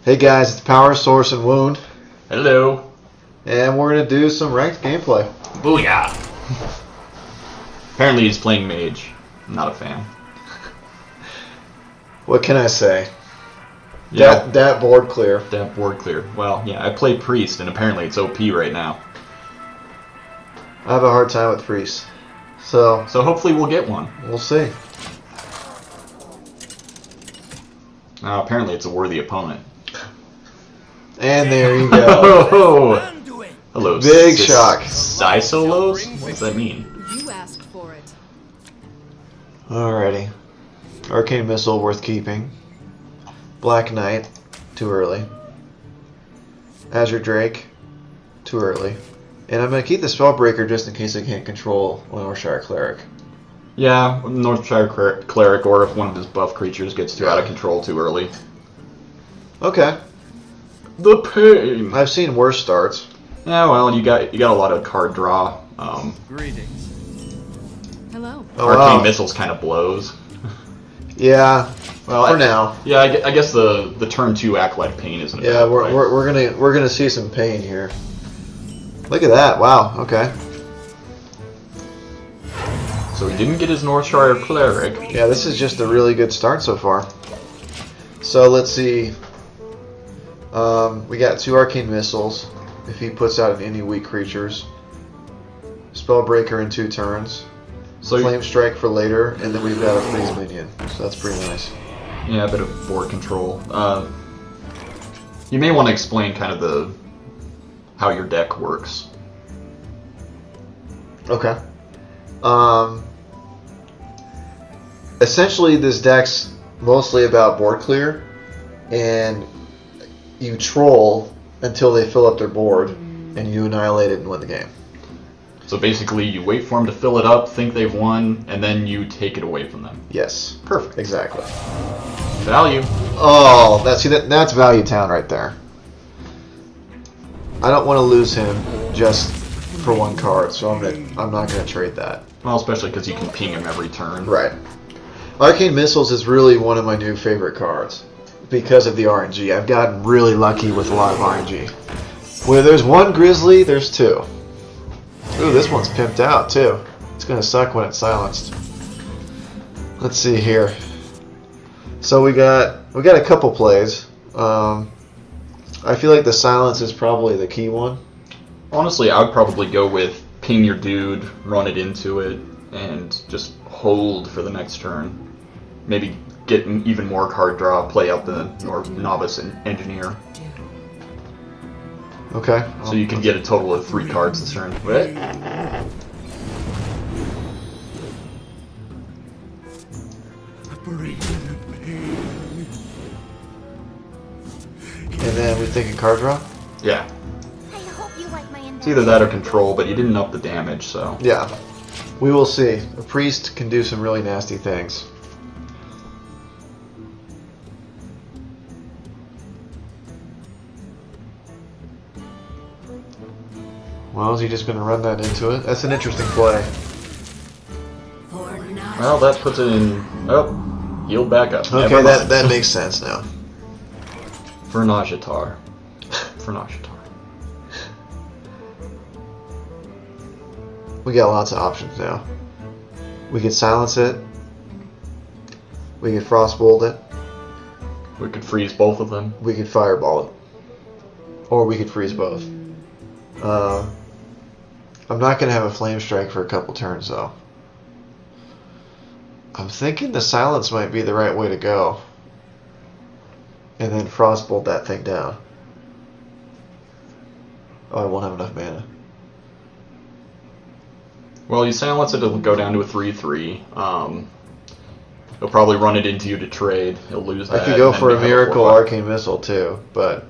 Hey guys, it's Powersource and Wound, Hello. and we're going to do some ranked gameplay. Booyah. Apparently he's playing Mage. I'm not a fan. What can I say? Yeah. Dat board clear. That board clear. Well, yeah, I play Priest, and apparently it's OP right now. I have a hard time with Priest, so So hopefully we'll get one. we'll see. Apparently it's a worthy opponent. And there you go. Oh, hello. Big shock. Solos? What does that mean? You asked for it. Alrighty. Arcane Missile worth keeping. Black Knight, too early. Azure Drake, too early. And I'm going to keep the Spellbreaker just in case I can't control Northshire Cleric. Yeah, Northshire Cleric, or if one of his buff creatures gets too out of control too early. Okay. The pain. I've seen worse starts. Yeah, well, you got a lot of card draw. Greetings. Hello. Oh, Arcane wow. Missiles kind of blows. Yeah, Well, for now. Yeah, I guess the turn 2 Acolyte Pain isn't a Yeah, bad we're, play. we're gonna see some pain here. Look at that! Wow. Okay. So he didn't get his Northshire Cleric. Yeah, this is just a really good start so far. So let's see. We got 2 Arcane Missiles. If he puts out any weak creatures, Spellbreaker in 2 turns. So Flame Strike for later, and then we've got a freeze minion. So that's pretty nice. yeah, a bit of board control. You may want to explain kind of how your deck works. Okay. Essentially, this deck's mostly about board clear, and you troll until they fill up their board, and you annihilate it and win the game. So basically, you wait for them to fill it up, think they've won, and then you take it away from them. Yes. Perfect. Exactly. Value. Oh, that's Value Town right there. I don't want to lose him just for 1 card, so I'm not gonna trade that. Well, especially because you can ping him every turn. Right. Arcane Missiles is really one of my new favorite cards because of the RNG. I've gotten really lucky with a lot of RNG. Where there's 1 Grizzly, there's 2. Ooh, this one's pimped out too. It's gonna suck when it's silenced. Let's see here. So we got a couple plays. I feel like the silence is probably the key one. Honestly, I would probably go with ping your dude, run it into it, and just hold for the next turn. Maybe get an even more card draw, play out the Novice and Engineer. Okay. So you can get a total of 3 cards this turn. What? And then we think a card draw? Yeah. I hope you like my It's either that or control, but you didn't up the damage, so. Yeah. We will see. A priest can do some really nasty things. Well, is he just going to run that into it? That's an interesting play. Well, that puts it in. Oh, healed back up. Okay, Never mind. that makes sense now. Vernagetar. We got lots of options now. We could silence it. We could frostbolt it. We could freeze both of them. We could fireball it. Or we could freeze both. I'm not going to have a flame strike for a couple turns though. I'm thinking the silence might be the right way to go. And then frostbolt that thing down. Oh, I won't have enough mana. Well, you silence it, it'll go down to a 3/3. He'll probably run it into you to trade. He'll lose that. I could go and for a then have Miracle 4/5. Arcane Missile too, but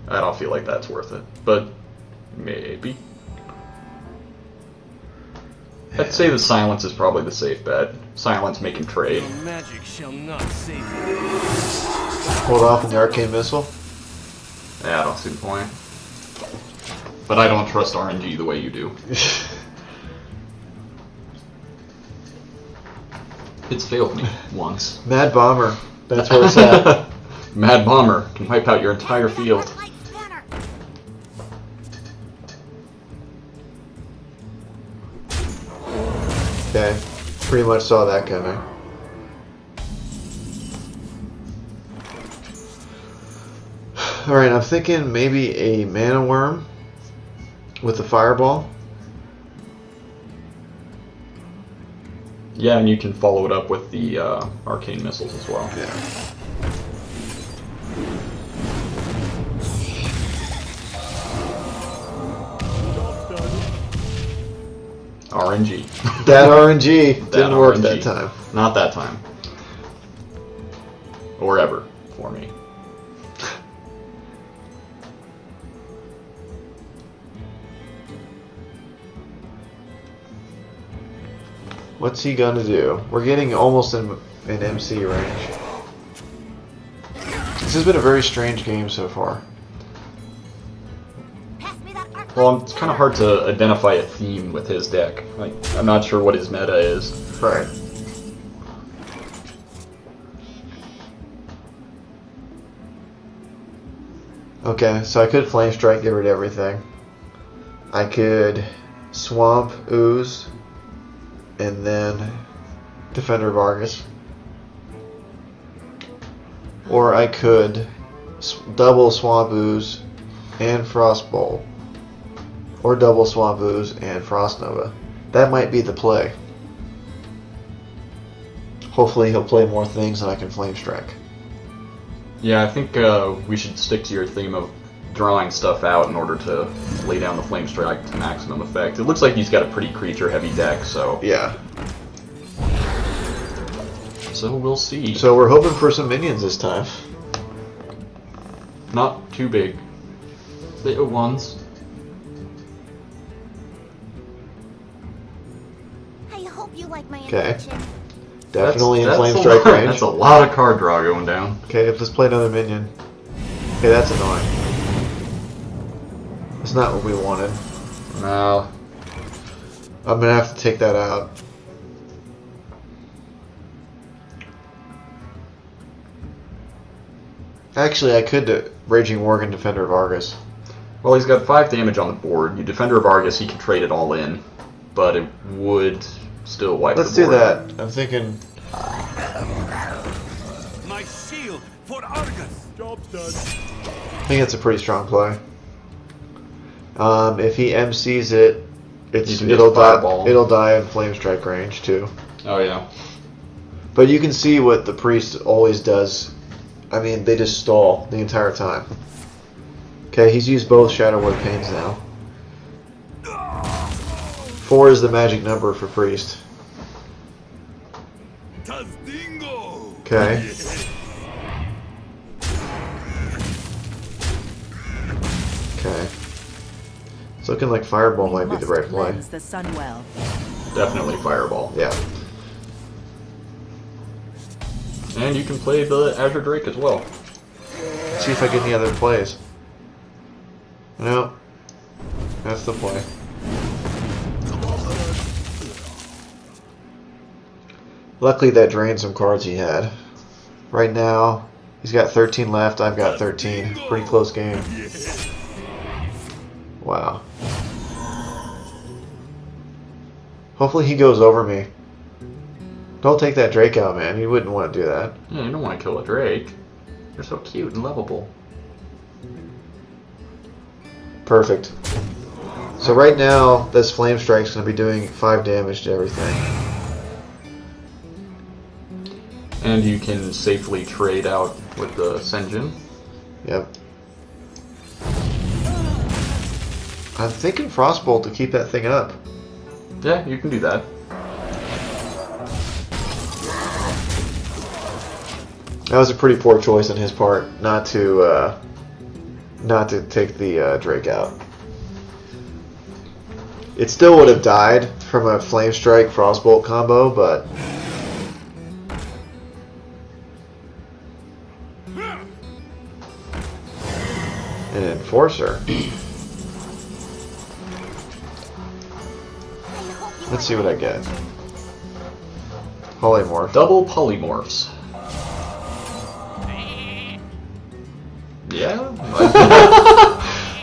I don't feel like that's worth it, but maybe. I'd say the silence is probably the safe bet. Silence, make him trade. Magic shall not save you. hold off on the Arcane Missile. Yeah, I don't see the point. But I don't trust RNG the way you do. It's failed me once. Mad Bomber. That's where it's at. Mad Bomber can wipe out your entire field. Okay, pretty much saw that coming. Alright, I'm thinking maybe a Mana Worm with the Fireball. Yeah, and you can follow it up with the Arcane Missiles as well. Yeah. RNG. That RNG That didn't work RNG. that time. Not that time. Or ever, for me. What's he gonna do? We're getting almost in MC range. This has been a very strange game so far. Well, it's kind of hard to identify a theme with his deck. Like, I'm not sure what his meta is. Right. Okay, so I could Flame Strike, get rid of everything. I could Swamp Ooze, and then Defender of Argus. Or I could double Swamp Ooze and Frostbolt. Or double Swamp Ooze and Frost Nova. That might be the play. Hopefully he'll play more things and I can Flame Strike. Yeah, I think we should stick to your theme of drawing stuff out in order to lay down the Flame Strike to maximum effect. It looks like he's got a pretty creature-heavy deck, so... Yeah. So we'll see. So we're hoping for some minions this time. Not too big. Little ones. I hope you like my Okay. invention. Definitely in That's Flame a Strike lot- range. That's a lot of card draw going down. Okay, let's play another minion. Okay, that's annoying. That's not what we wanted. No. I'm gonna have to take that out. Actually, I could Raging Worgen, Defender of Argus. Well, he's got 5 damage on the board. You Defender of Argus, he can trade it all in, but it would still wipe Let's the do board. that. I'm thinking. My shield for Argus. Job's done. I think it's a pretty strong play. If he MCs it, You can it'll just fireball. die. It'll die in Flame Strike range too. Oh, yeah. But you can see what the priest always does. I mean, they just stall the entire time. Okay, he's used both Shadow Word Pains now. 4 is the magic number for priest. Okay. Okay. It's looking like Fireball might be the right play. The sun well. Definitely Fireball. Yeah. And you can play the Azure Drake as well. See if I get any other plays. No. That's the play. Luckily that drained some cards he had. Right now, he's got 13 left, I've got 13. Pretty close game. Wow. Hopefully he goes over me. Don't take that Drake out, man. You wouldn't want to do that. Yeah, you don't want to kill a Drake. They're so cute and lovable. Perfect. So right now, this Flame Strike's going to be doing 5 damage to everything. And you can safely trade out with the Senjin. Yep. I'm thinking Frostbolt to keep that thing up. Yeah, you can do that. That was a pretty poor choice on his part, not to take the Drake out. It still would have died from a Flame Strike Frostbolt combo, but an Enforcer. Let's see what I get. Polymorph. Double Polymorphs. Yeah.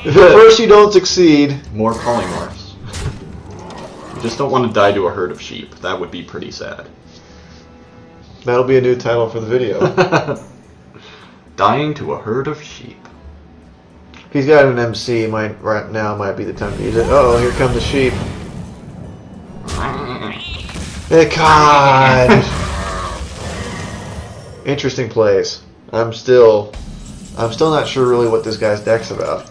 If at first you don't succeed, More polymorphs. You just don't want to die to a herd of sheep. That would be pretty sad. that'll be a new title for the video. Dying to a herd of sheep. If he's got an MC, right now might be the time to use it. Oh, here come the sheep. God. Interesting plays. I'm still not sure really what this guy's deck's about.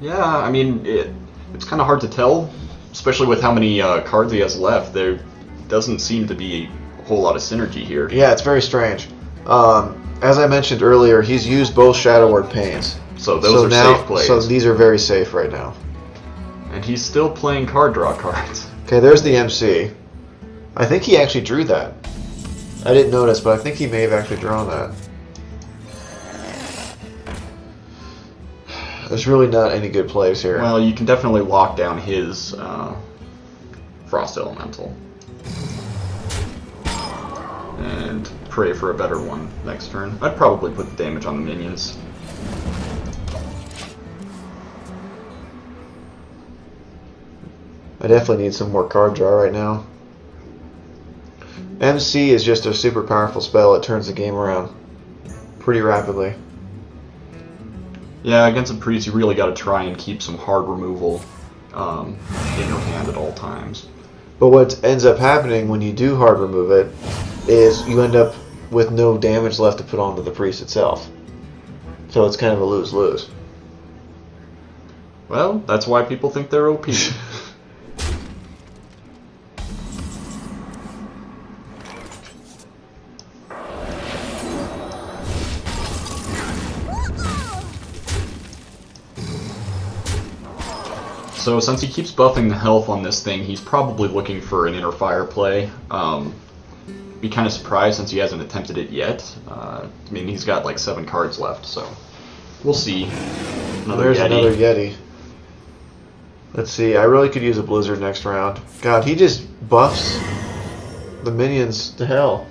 Yeah, I mean, it's kind of hard to tell, especially with how many cards he has left. There doesn't seem to be a whole lot of synergy here. Yeah, it's very strange. As I mentioned earlier, he's used both Shadow Word Pains. So those are safe plays. So these are very safe right now. And he's still playing card draw cards. Okay, there's the MC. I think he actually drew that. I didn't notice, but I think he may have actually drawn that. There's really not any good plays here. Well, you can definitely lock down his Frost Elemental. And pray for a better one next turn. I'd probably put the damage on the minions. I definitely need some more card draw right now. MC is just a super powerful spell. It turns the game around pretty rapidly. Yeah, against a priest, you really got to try and keep some hard removal in your hand at all times. But what ends up happening when you do hard remove it is you end up with no damage left to put onto the priest itself. So it's kind of a lose-lose. Well, that's why people think they're OP. So since he keeps buffing the health on this thing, he's probably looking for an inner fire play. Be kind of surprised since he hasn't attempted it yet. I mean, he's got like 7 cards left, so we'll see. There's another Yeti. Let's see, I really could use a Blizzard next round. God, he just buffs the minions to hell.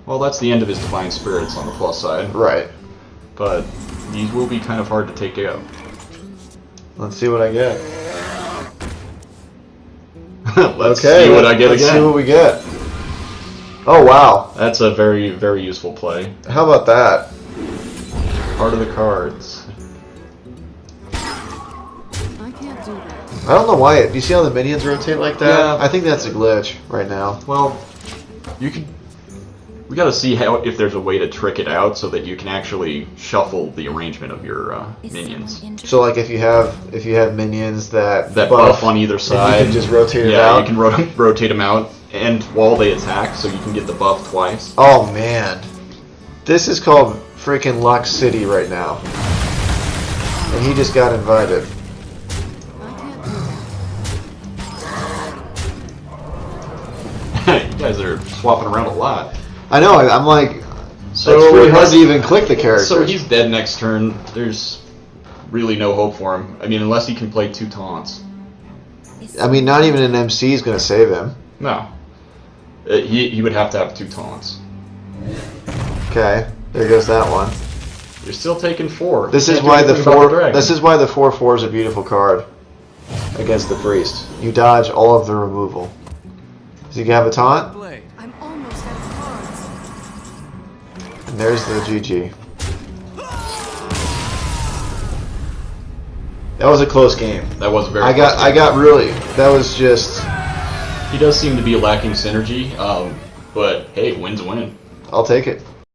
Well, that's the end of his Divine Spirits on the plus side. Right. But these will be kind of hard to take out. Let's see what I get. Let's see what I get let's again. see what we get. Oh, wow. That's a very, very useful play. How about that? Part of the cards. I can't do that. I don't know why. Do you see how the minions rotate like that? Yeah. I think that's a glitch right now. Well, you could. We got to see if there's a way to trick it out so that you can actually shuffle the arrangement of your minions. So, like, if you have minions that buff on either side, you can just rotate it yeah, out. you can rotate them out and while they attack, so you can get the buff twice. Oh man, this is called freaking Lux City right now, and he just got invited. I can't do that. You guys are swapping around a lot. I know. I'm like, So it's pretty hard unless- to even click the character. So he's dead next turn. There's really no hope for him. I mean, unless he can play 2 taunts. I mean, not even an MC is going to save him. No. He would have to have 2 taunts. Okay, there goes that one. You're still taking 4. This You is can't do why the anything about 4. dragon. This is why the 4/4 is a beautiful card against the priest. You dodge all of the removal. Does he have a taunt? Blade. I'm almost out of cards. And there's the GG. That was a close game. That was very. I got really. That was just. He does seem to be lacking synergy, but hey, win's a win. I'll take it.